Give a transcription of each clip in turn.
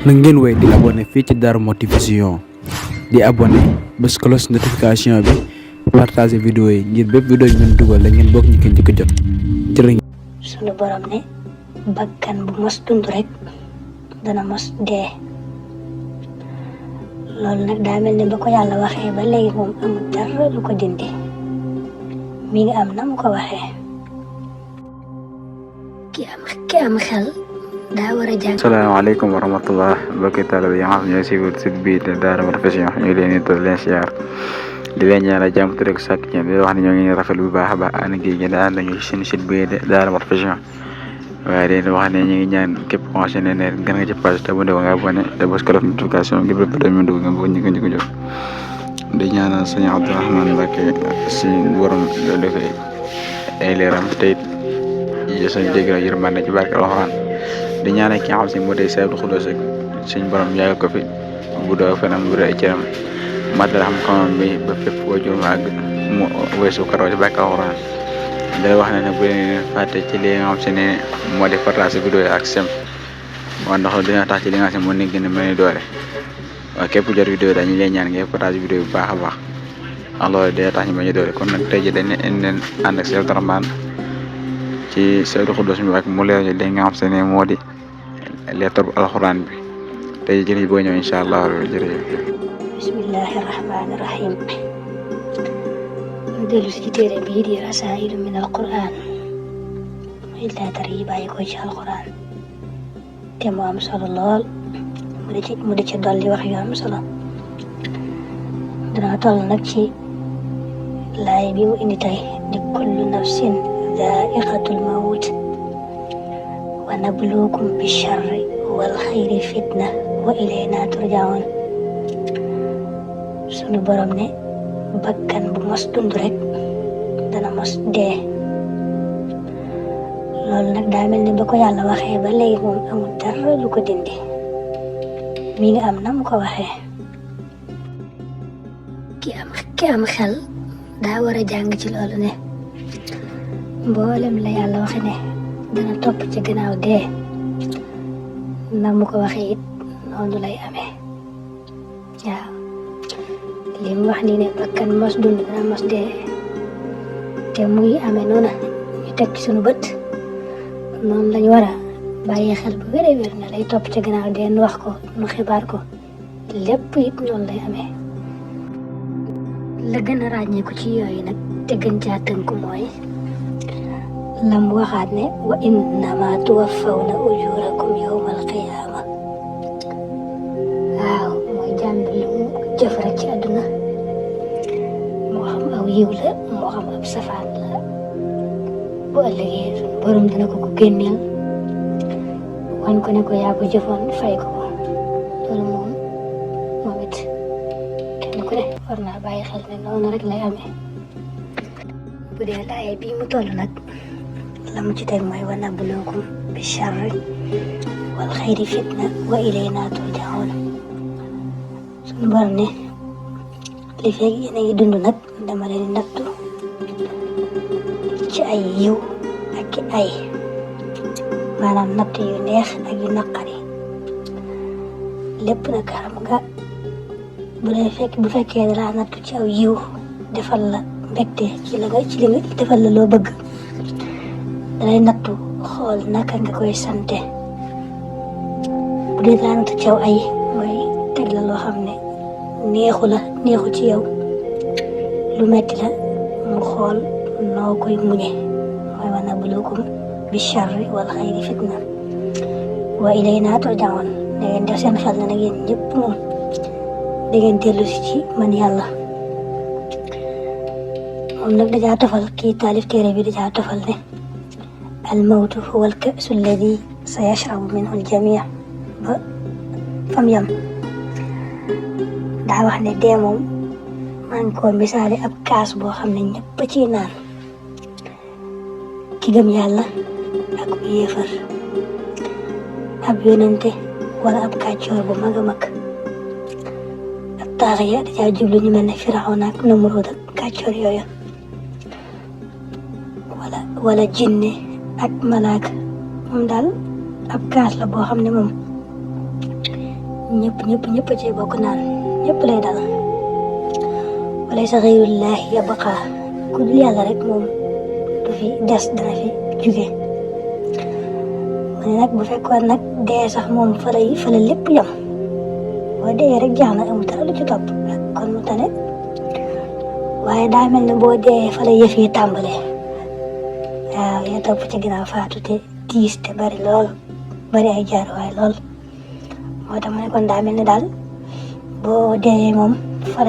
na ngeen wéy di abonné fii ci Darou Mouhty Vision di abonné bés cloche notification bi partager vidéo yi ngir bépp vidéo yi ngeen dugal la ngeen bokk ñu ko njëkk a jot jërë sunu borom ne bakkan bu mos dund rek dana mos dee loolu nag daa mel ne ba ko yàlla waxee ba léegi moom amul dara lu ko dindi mi ngi am na mu ko waxee ki am xel daa war a jàng. Asalaamaaleykum wa rahmatullah mbokki taalibe yi nga xam ñooy suivre site bii de Darou Mouhty Vision ñu leen di toll leen siyaar di leen ñaanal jàmm te rek sàkk ñeen di wax ne ñoo ngi rafetlu bu baax a baax ànd gi ngeen ànd nañu seen site bii de Darou Mouhty Vision waaye dañuy wax ne ñu ngi ñaan képp koo xam ne gën nga ci page te bu ndee nga abonné te bës ko def notification ngir bépp vidéo ñu dugg nga bëgg ñu ko jot di ñaanal sëñ Abdourahmane Mbacké si borom def ay leeram te it sëñ jégal yërmande ci barke alxuraan di ñaanal ki nga xam si moo day Abdou Khoudoss ak suñ borom yàggal ko fi guddoo fanam bu dee cëram matal xam-xamam bi ba fépp koo jur ak mu weesu karoo ci barke alxuraan dala wax ne bu leen fàtte ci li nga xam si ne moo di partage vidéo yi ak sem moo ndax dina tax ci li nga xam si moo nekk gën a mel ni doole waaye képp jot vidéo dañu leen ñaan ngay partage vidéo bu baax a baax ndax loolu dina tax ñu bañ a doole kon nag tey ji dañ leen ànd ak Cheikh Abdourahmane ci Abdou Khoudoss mi ak mu leer li nga xam se ne moo di lettre bu alxuraan bi tey jërëjëf boo ñëw incha allah jërëjëf. bismillahi rahmaani rahim ñu dellu si téere bii di rasailu min alquran muy lettre yi bàyyi ko ci alquran te mu am solo lool mu di ci dolli wax yu am solo dana toll nag ci laay bi mu indi tey di kullu nafsin zaiqatul mawt wa nabluukum bi charri wal xayri fitna wa ilayna turjaun sunu borom ne bakkan bu mos dund rek dana mos dee loolu nag daa mel ne ba ko yàlla waxee ba léegi moom amul dara lu ko dindi mi ngi am na mu ko waxee ki am xel daa war a jàng ci loolu ne mboolem la yàlla waxe ne dana topp ci gannaaw dee na mu ko waxee it noonu lay amee waaw li mu wax nii ne bakkan mos dund dana mos dee te muy amee noona ñu teg ci sunu bët noonu lañu war a bàyyi xel bu wér a wér na lay topp ci gannaaw dee nu wax ko nu xibaar ko lépp it noonu lay amee la gën a ràññeeku ci yooyu nag te gën caa tënku mooy lam waxaat ne wa innama tuwaffawna ujurakum yawmal qiyaama waaw mooy jàmm bi lu mu jëf rek ci àdduna moo xam aw yiw la moo xam ab safaan la bu ëllëgee suñu borom dina ko génneel wan ko ne ko yaa ko jëfoon fay ko loolu moom it kenn ku ne war naa bàyyi xel ne noonu rek lay amee bu dee laaye bii mu toll nag la mu ci teg mooy wa nabluukum bi charri wal xayri fitna wa ilayna turjaun suñu borom ne li fekk yéen a ngi dund nag dama leen nattu ci ay yiw ak i ay maanaam natt yu neex ak yu naqari lépp nag xam nga bu fekkee dalaa nattu ci aw yiw defal la mbégte ci li nga defal la loo bëgg dalay nattu xool naka nga koy sante bu dee daa nattu ci aw ay mooy teg la loo xam ne neexu ci yow lu metti la mu xool noo koy muñe mooy wa nabluukum bi charri wal xayri fitna wa ilayna turjaun da ngeen def seen xel ne nag yéen ñëpp moom da ngeen dellu si ci man yàlla moom nag dajaa tofal kii taalif téere bi dajaa tofal ne al mawtu huwa al ka'su alladi sa yashrabu minhu al jamii ba fam yam daa wax ne dee moom maa ngi ko misaale ab kaas boo xam ne ñëpp ci naan ki gëm yàlla ak yéefar ab yonente wala ab kàccoor bu mag a mag ab taaxiya dajaa jublu ñu mel ne Firawna ak Namruud ak kàccoor yooyu wala jinne ak malaaka moom daal ab kaas la boo xam ne moom ñëpp ci bokk naan ñëpp lay dal wala sa xëyrullahi yabqa ku dul yàlla rek moom du fi des dana fi jóge mu ne nag bu fekkoon nag dee sax moom fa la lépp yam boo dee rek jeex na amul dara lu ci topp kon mu tane waaye daa mel ne boo dee fa la yëf yi tàmbalee waaw ya topp ci ginnaaw faatu te tiis te bari lool bari ay jaaruwaay lool moo tax mu ne kon daa mel ne daal boo dee moom fa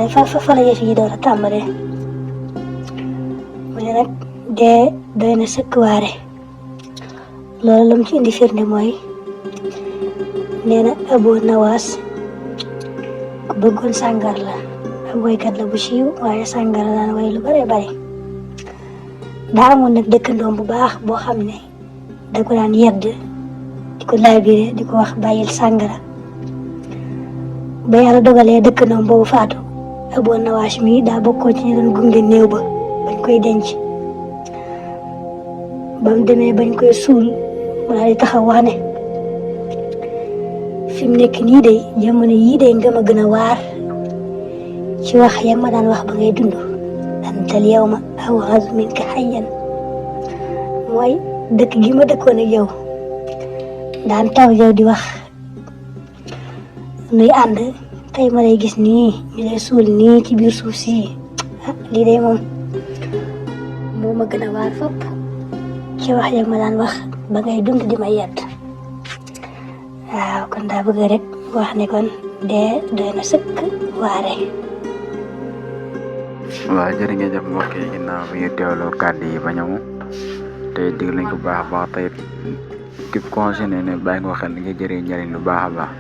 la yëf yi door a tàmbalee mu ne nag dee doy na sëkk waare loolu lam ci indi firnde mooy nee na Abu Nawaas ku bëggoon sàngar la ab woykat la bu siiw waaye sàngar la daan way lu bare bare daa amoon nag dëkkandoom bu baax boo xam ne da ko daan yedd di ko laabire di ko wax bàyyil sàngara ba yàlla dogalee dëkkandoom boobu faatu Abu Nawaas mi daa bokkoon ci ñu doon gunge néew ba bañ koy denc ba mu demee bañ koy suul mu daal di taxaw wax ne fi mu nekk nii de jamono yii de nga ma gën a waar ci wax ya ma daan wax ba ngay dund antal yawma aw'azu minka hayyan mooy dëkk gi ma dëkkoon ak yow daan taw yow di wax nuy ànd tey ma lay gis nii ñu lay suul nii ci biir suuf si lii de moom moo ma gën a waar fopp ci wax ya ma daan wax ba ngay dund di ma yedd waaw kon daa bëgg rek wax ne kon dee doy na sëkk waare. waaw jërë ngeen jëf mbokk yi ginnaaw bi ñu teewloo kàddu yi ba ñëw te dig lañ ko baax a baax tey képp concerné ne bàyyi nga xel nga jëriñ njëriñ lu baax a baax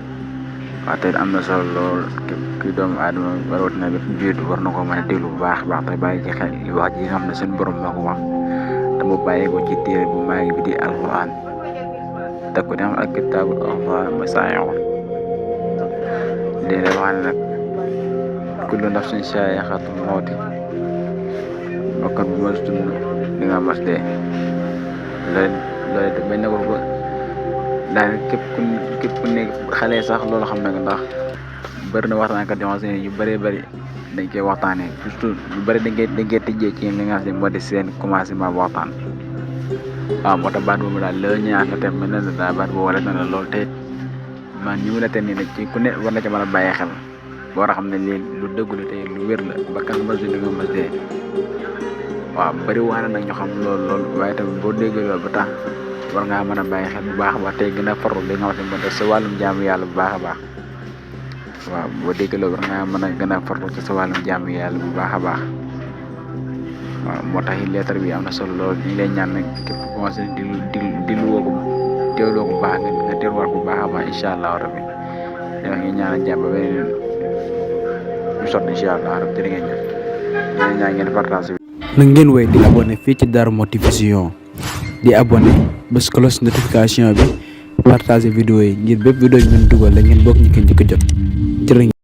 waaw tey am na solo lool képp ki doomu aadama rawatina bépp jiitu war na ko mën a déglu bu baax a baax te bàyyi ci xel li wax ji nga xam ne seen borom moo ko wax te mu bàyyi ko ci téere bu maagi bi di alquran te ku ne am ak kitaabul axfaar masaa'i'un dina wax ne nag kullu nafsin zaa'iqatul mawti bakkan bu mos dund di nga mos dee loolu bañ na ko ba daal képp ku nekk xale sax loolu xam na ko ndax bëri na waxtaankat yoo xam ne yu bëree bëri dañ koy waxtaanee surtout yu bëri dañ koy tijjee ci li nga xam ne moo di seen commencement waxtaan waaw moo tax baat boobu daal la ñaan la tam mel na daal baat boobu wala na la loolu te man ñu mu la te nii nag ci ku ne war na ci mën a bàyyi xel boo war a xam ne lii lu dëggu la te lu wér la bakkan mos di nga mos dee waaw bëri waana nag ñu xam loolu waaye tamit boo déggee loolu ba tax war ngaa mën a bàyyi xel bu baax a baax tey gën a farlu li nga xam ne moo def sa wàllum jaamu yàlla bu baax a baax waaw boo déggee loolu war ngaa mën a gën a farlu ci sa wàllum jaamu yàlla bu baax a baax waaw moo tax it lettre bi am na solo lool ñu ngi lay ñaan nag képp ku commencé di lu woo ko teewloo ko baax nga teewluwaat ko bu baax a baax incha allah rabbi da nga ñaan jàmm ba beneen ñu sot incha allah rabbi jërë ngeen jëf ñu ñaan ngeen partage na ngeen wéy di abonné fii ci Darou Mouhty Vision di abonné bés cloche notification bi partager vidéo yi ngir bépp vidéo yi ngeen dugal la ngeen bokk ñu ko njëkk a jot jërë